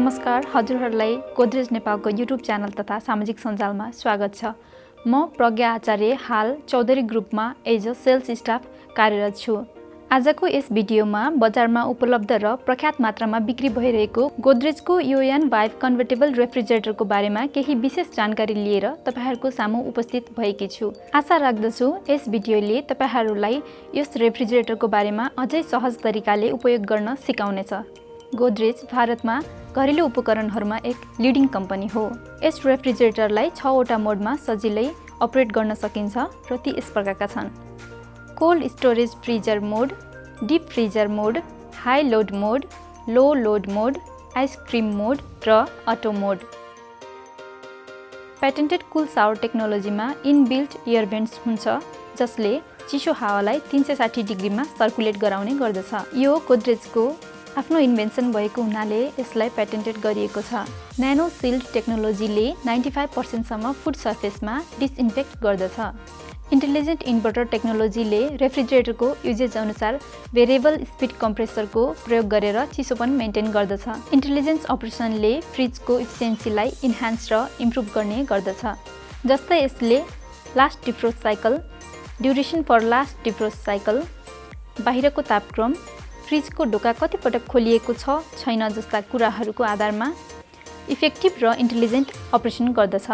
नमस्कार, हजुरहरूलाई गोदरेज नेपालको युट्युब च्यानल तथा सामाजिक सञ्जालमा स्वागत छ। म प्रज्ञा आचार्य हाल चौधरी ग्रुपमा एज अ सेल्स स्टाफ कार्यरत छु। आजको यस भिडियोमा बजारमा उपलब्ध र प्रख्यात मात्रामा बिक्री भइरहेको गोदरेजको एओन वाइब कन्भर्टेबल रेफ्रिजरेटरको बारेमा केही विशेष जानकारी लिएर तपाईहरुको सामु उपस्थित भएकी छु। आशा राख्दछु यस भिडियोले तपाईहरुलाई यस रेफ्रिजरेटरको बारेमा अझै सहज तरिकाले उपयोग गर्न सिकाउनेछ। गोदरेज भारतमा घरेलु उपकरणहरूमा एक लिडिङ कम्पनी हो। यस रेफ्रिजरेटरलाई 6 वटा मोडमा सजिलै अपरेट गर्न सकिन्छ र ती यस प्रकारका छन्: कोल्ड स्टोरेज फ्रिजर मोड, डीप फ्रिजर मोड, हाई लोड मोड, लो लोड मोड, आइसक्रिम मोड र अटो मोड। पेटेन्टेड कुल सावर टेक्नोलोजीमा इनबिल्ट एयर भेन्ट्स हुन्छ जसले चिसो हावालाई 360 डिग्रीमा सर्कुलेट गराउने गर्दछ। यो गोदरेजको आफ्नो इन्भेन्सन भएको हुनाले यसलाई पेटेन्टेड गरिएको छ। न्यानो सिल्ड टेक्नोलोजीले 95% सम्म फुड सर्फेसमा डिसइन्फेक्ट गर्दछ। इन्टेलिजेन्ट इन्भर्टर टेक्नोलोजीले रेफ्रिजरेटरको युजेज अनुसार भेरिएबल स्पिड कम्प्रेसरको प्रयोग गरेर चिसोपन मेन्टेन गर्दछ। इन्टेलिजेन्स अपरेसनले फ्रिजको इफिसियन्सीलाई इन्हान्स र इम्प्रुभ गर्ने गर्दछ। जस्तै यसले last defrost cycle, duration for last defrost cycle, बाहिरको तापक्रम, फ्रिजको ढोका कति पटक खोलिएको छ छैन जस्ता कुराहरूको आधारमा इफेक्टिभ र इन्टेलिजेन्ट अपरेसन गर्दछ।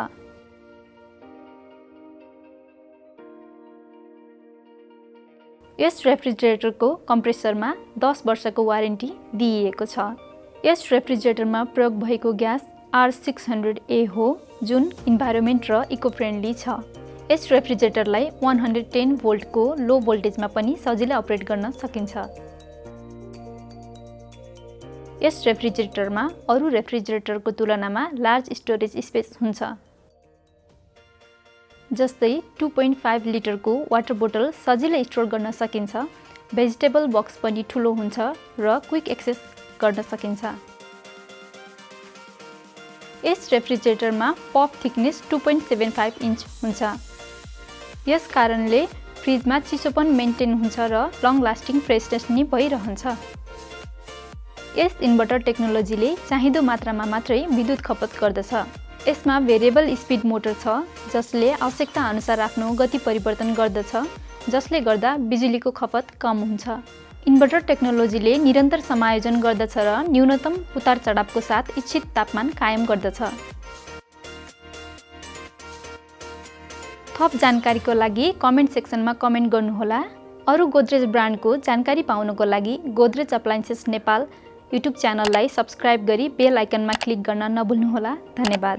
यस रेफ्रिजरेटरको कम्प्रेसरमा 10 वर्षको वारेन्टी दिइएको छ। यस रेफ्रिजरेटरमा प्रयोग भएको ग्यास R600A हो जुन इन्भाइरोमेन्ट र इको फ्रेन्डली छ। यस रेफ्रिजरेटरलाई 110 भोल्टको लो भोल्टेजमा पनि सजिलै अपरेट गर्न सकिन्छ। यस रेफ्रिजरेटरमा अरु रेफ्रिजरेटरको तुलनामा लार्ज स्टोरेज स्पेस हुन्छ। जस्तै 2.5 लिटरको वाटर बोतल सजिलै स्टोर गर्न सकिन्छ। भेजिटेबल बक्स पनि ठुलो हुन्छ र क्विक एक्सेस गर्न सकिन्छ। यस रेफ्रिजरेटरमा पप थिकनेस 2.75 इन्च हुन्छ। यस कारणले फ्रिजमा चिसोपन मेन्टेन हुन्छ र लङ लास्टिङ फ्रेसनेस नि भइरहन्छ। यस इन्भर्टर टेक्नोलोजीले चाहिँदो मात्रामा मात्रै विद्युत खपत गर्दछ। यसमा भेरिएबल स्पिड मोटर छ जसले आवश्यकता अनुसार आफ्नो गति परिवर्तन गर्दछ, जसले गर्दा बिजुलीको खपत कम हुन्छ। इन्भर्टर टेक्नोलोजीले निरन्तर समायोजन गर्दछ र न्यूनतम उतार चढावको साथ इच्छित तापमान कायम गर्दछ। थप जानकारीको लागि कमेन्ट सेक्सनमा कमेन्ट गर्नुहोला। अरु गोदरेज ब्रान्डको जानकारी पाउनको लागि गोदरेज अप्लायन्सेस नेपाल युट्युब च्यानललाई सब्स्क्राइब गरी बेल आइकनमा क्लिक गर्न नभुल्नुहोला। धन्यवाद।